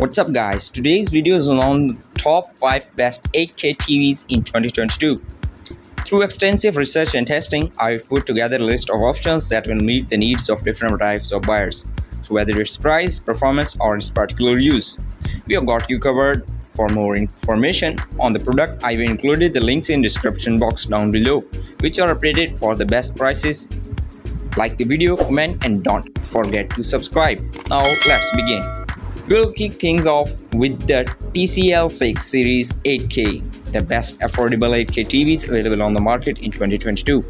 What's up guys, today's video is on the top 5 best 8K TVs in 2022. Through extensive research and testing, I've put together a list of options that will meet the needs of different types of buyers. So whether it's price, performance or its particular use, we have got you covered. For more information on the product, I've included the links in description box down below, which are updated for the best prices. Like the video, comment and don't forget to subscribe. Now let's begin. We'll kick things off with the TCL 6 Series 8K, the best affordable 8K TVs available on the market in 2022.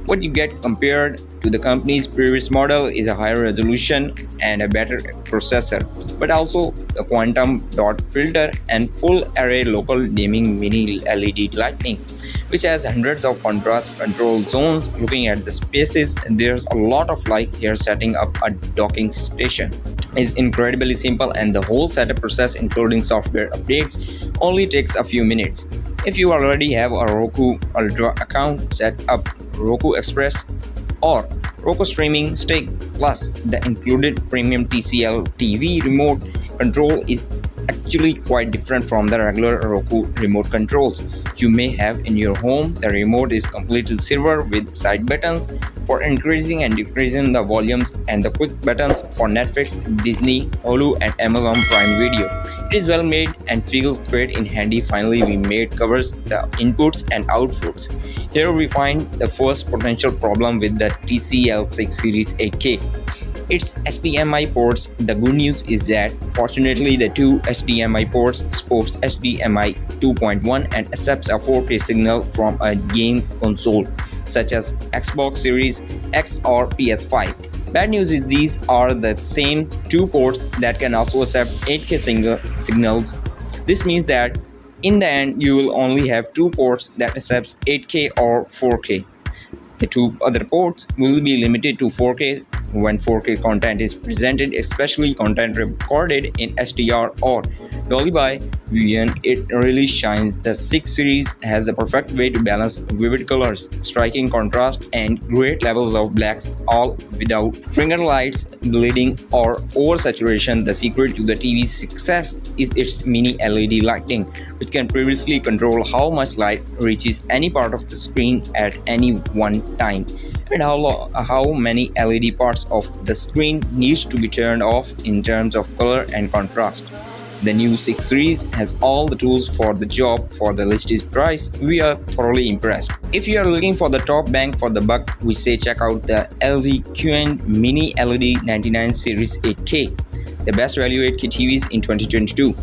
What you get compared to the company's previous model is a higher resolution and a better processor, but also a quantum dot filter and full array local dimming mini LED lighting, which has hundreds of contrast control zones. Looking at the spaces, there's a lot of light here. Setting up a docking station is incredibly simple, and the whole setup process, including software updates, only takes a few minutes. If you already have a Roku Ultra account, set up Roku Express or Roku Streaming Stick, plus the included premium TCL TV remote control is actually quite different from the regular Roku remote controls you may have in your home. The remote is completely silver with side buttons for increasing and decreasing the volumes and the quick buttons for Netflix, Disney, Hulu and Amazon Prime Video. It is well made and feels great in handy. Finally, we made covers the inputs and outputs. Here we find the first potential problem with the TCL 6 Series 8K. Its HDMI ports. The good news is that fortunately the two HDMI ports supports HDMI 2.1 and accepts a 4K signal from a game console such as Xbox Series X or PS5. Bad news is these are the same two ports that can also accept 8K signals. This means that in the end you will only have two ports that accepts 8K or 4K. The two other ports will be limited to 4K when 4K content is presented, especially content recorded in HDR or Dolby Vision. It really shines. The 6 Series has the perfect way to balance vivid colors, striking contrast and great levels of blacks, all without finger lights, bleeding or oversaturation. The secret to the TV's success is its mini LED lighting, which can previously control how much light reaches any part of the screen at any one time, and how many LED parts of the screen needs to be turned off in terms of color and contrast. The new 6 Series has all the tools for the job. For the listed price, we are thoroughly impressed. If you are looking for the top bang for the buck, we say check out the LG QNED MiniLED 99 Series 8K, the best value 8K TVs in 2022.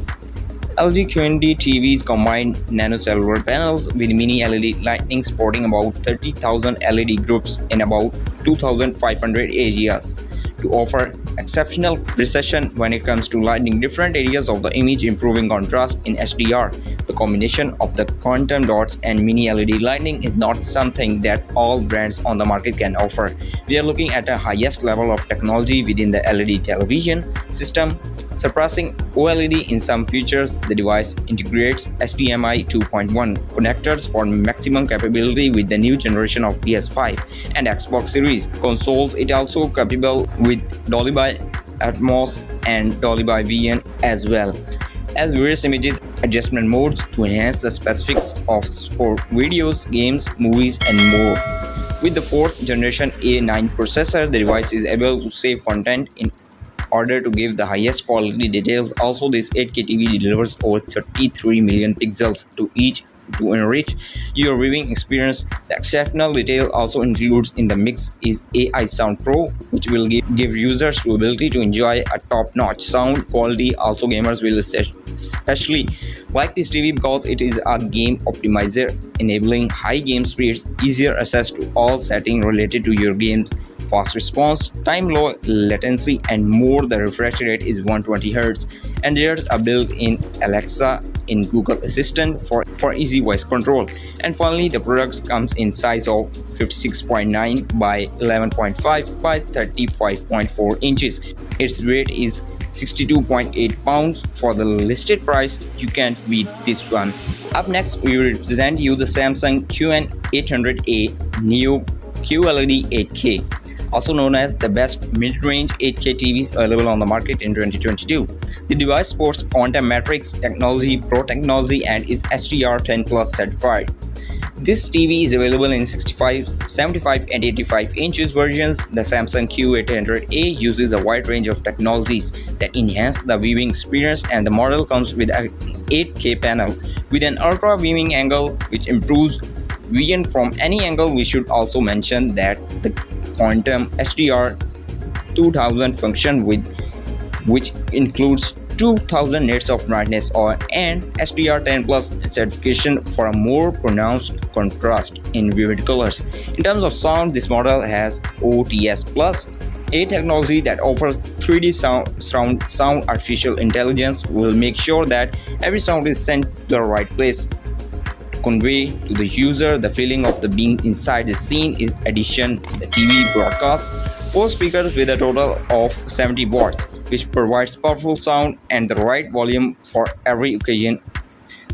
LG QNED TVs combine nano-cellular panels with mini LED lighting, supporting about 30,000 LED groups in about 2,500 areas to offer exceptional precision when it comes to lighting different areas of the image, improving contrast in HDR. The combination of the quantum dots and mini LED lighting is not something that all brands on the market can offer. We are looking at the highest level of technology within the LED television system, surpassing OLED in some features. The device integrates HDMI 2.1 connectors for maximum capability with the new generation of PS5 and Xbox Series consoles. It also capable with Dolby Atmos and Dolby Vision as well as various images adjustment modes to enhance the specifics of sport videos, games, movies and more. With the 4th generation A9 processor, the device is able to save content in order to give the highest quality details. Also, this 8K TV delivers over 33 million pixels to enrich your viewing experience. The exceptional detail also includes in the mix is AI Sound Pro, which will give users the ability to enjoy a top-notch sound quality. Also, gamers will especially like this TV because it is a game optimizer, enabling high game speeds, easier access to all settings related to your games, fast response time, low latency and more. The refresh rate is 120 Hz and there's a built-in Alexa in Google Assistant for easy voice control. And finally, the product comes in size of 56.9 by 11.5 by 35.4 inches. Its weight is 62.8 pounds. For the listed price, you can't beat this one. Up next, we will present you the Samsung QN800A Neo QLED 8K, also known as the best mid-range 8K TVs available on the market in 2022. The device sports quantum matrix technology, Pro technology, and is HDR10 Plus certified. This TV is available in 65, 75 and 85 inches versions. The Samsung Q800A uses a wide range of technologies that enhance the viewing experience, and the model comes with an 8K panel with an ultra viewing angle which improves vision from any angle. We should also mention that the quantum HDR 2000 function which includes 2000 nits of brightness and HDR10 Plus certification for a more pronounced contrast in vivid colors. In terms of sound, this model has OTS Plus, a technology that offers 3D sound artificial intelligence will make sure that every sound is sent to the right place to convey to the user the feeling of the being inside the scene. In addition, the TV broadcasts 4 speakers with a total of 70 watts, which provides powerful sound and the right volume for every occasion.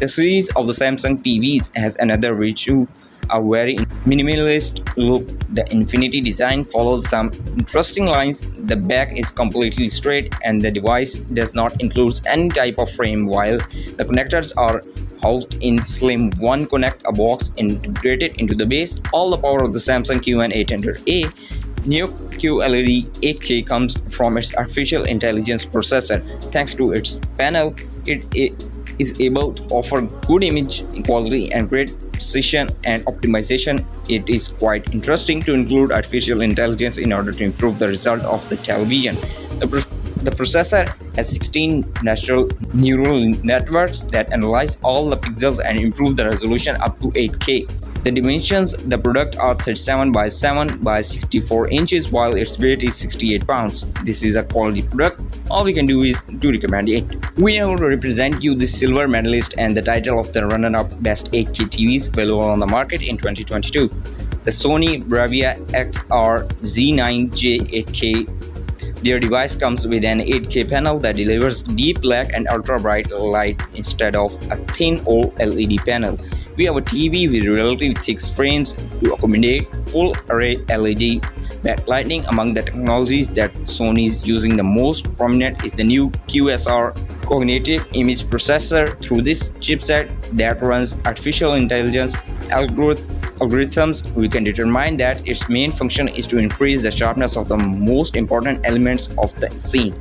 The series of the Samsung TVs has another virtue, a very minimalist look. The Infinity design follows some interesting lines. The back is completely straight and the device does not include any type of frame, while the connectors are housed in slim One Connect, a box integrated into the base. All the power of the Samsung QN800A Neo QLED 8K comes from its artificial intelligence processor. Thanks to its panel, it is able to offer good image quality and great precision and optimization. It is quite interesting to include artificial intelligence in order to improve the result of the television. The processor has 16 natural neural networks that analyze all the pixels and improve the resolution up to 8K. The dimensions of the product are 37 by 7 by 64 inches, while its weight is 68 pounds. This is a quality product. All we can do is to recommend it. We are going to represent you the silver medalist and the title of the runner-up best 8K TVs available on the market in 2022. The Sony Bravia XR Z9J 8K. Their device comes with an 8K panel that delivers deep black and ultra bright light instead of a thin OLED panel. We have a TV with relatively thick frames to accommodate full array LED backlighting. Among the technologies that Sony is using the most prominent is the new QSR cognitive image processor. Through this chipset that runs artificial intelligence algorithms, we can determine that its main function is to increase the sharpness of the most important elements of the scene.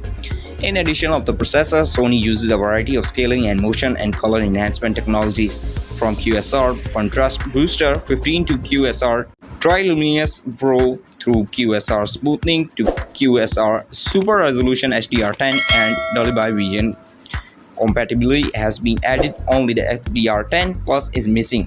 In addition of the processor, Sony uses a variety of scaling and motion and color enhancement technologies, from QSR Contrast Booster 15 to QSR Triluminous Pro through QSR Smoothing to QSR Super Resolution HDR10 and Dolby Vision. Compatibility has been added, only the HDR10 Plus is missing.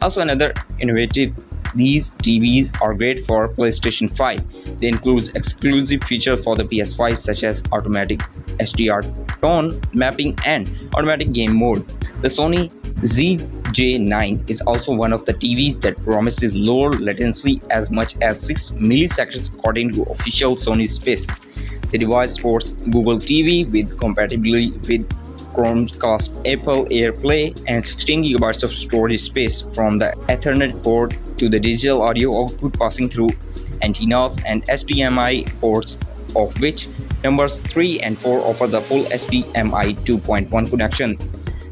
Also, another innovative, these TVs are great for PlayStation 5. They include exclusive features for the PS5 such as automatic HDR tone mapping and automatic game mode. The Sony ZJ9 is also one of the TVs that promises lower latency as much as 6 milliseconds according to official Sony specs. The device supports Google TV with compatibility with Chromecast, Apple AirPlay, and 16 GB of storage space from the Ethernet port to the digital audio output passing through antennas and HDMI ports, of which numbers 3 and 4 offers a full HDMI 2.1 connection.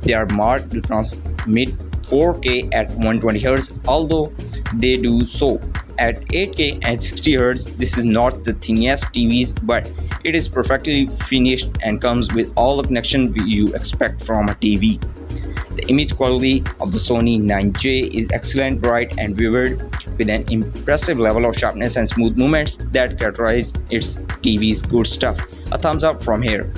They are marked to transmit 4K at 120Hz, although they do so at 8K and 60Hz. This is not the thinnest TVs, but it is perfectly finished and comes with all the connection you expect from a TV. The image quality of the Sony 9J is excellent, bright and vivid, with an impressive level of sharpness and smooth movements that characterize its TV's good stuff. A thumbs up from here.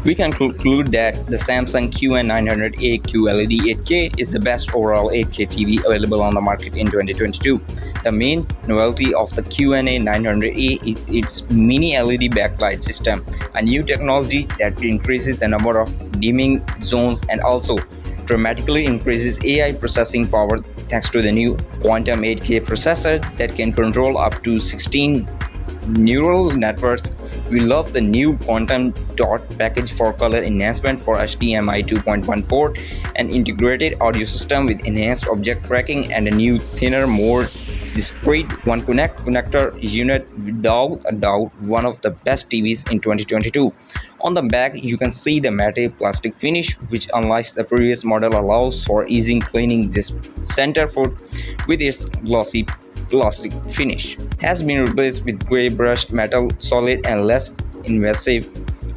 We can conclude that the Samsung QN900A QLED 8K is the best overall 8K TV available on the market in 2022. The main novelty of the QNA900A is its mini LED backlight system, a new technology that increases the number of dimming zones and also dramatically increases AI processing power thanks to the new quantum 8K processor that can control up to 16 neural networks. We love the new quantum dot package for color enhancement for HDMI 2.1 port, an integrated audio system with enhanced object tracking, and a new thinner, more This great one connector unit without a doubt one of the best TVs in 2022. On the back you can see the matte plastic finish, which unlike the previous model allows for easy cleaning. This center foot with its glossy plastic finish has been replaced with grey brushed metal, solid and less invasive,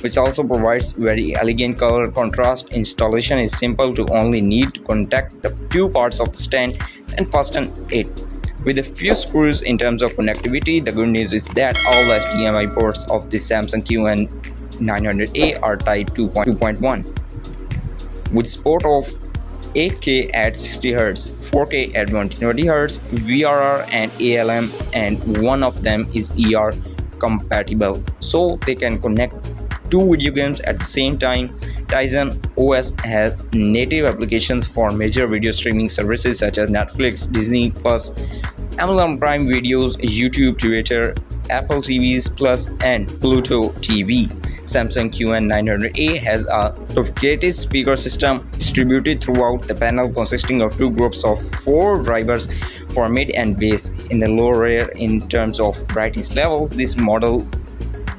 which also provides very elegant color contrast. Installation is simple, to only need to connect the two parts of the stand and fasten it with a few screws. In terms of connectivity, the good news is that all the HDMI ports of the Samsung QN900A are Type 2.1 with support of 8K at 60Hz, 4K at 120Hz, VRR and ALM, and one of them is ER compatible, so they can connect two video games at the same time. Tizen OS has native applications for major video streaming services such as Netflix, Disney Plus, Amazon Prime Videos, YouTube, Twitter, Apple TVs Plus, and Pluto TV. Samsung QN900A has a sophisticated speaker system distributed throughout the panel, consisting of two groups of 4 drivers for mid and bass. In the low rear, in terms of brightness level, this model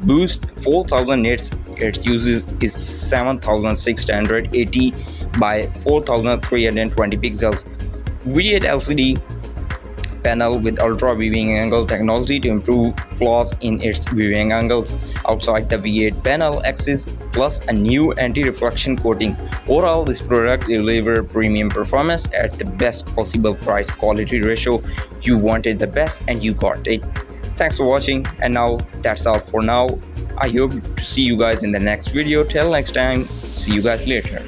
boosts 4000 nits. It uses is 7680 by 4320 pixels V8 LCD panel with ultra viewing angle technology to improve flaws in its viewing angles. Outside the V8 panel exists plus a new anti-reflection coating. Overall, this product delivers premium performance at the best possible price quality ratio. You wanted the best and you got it. Thanks for watching, and now that's all for now. I hope to see you guys in the next video. Till next time, see you guys later.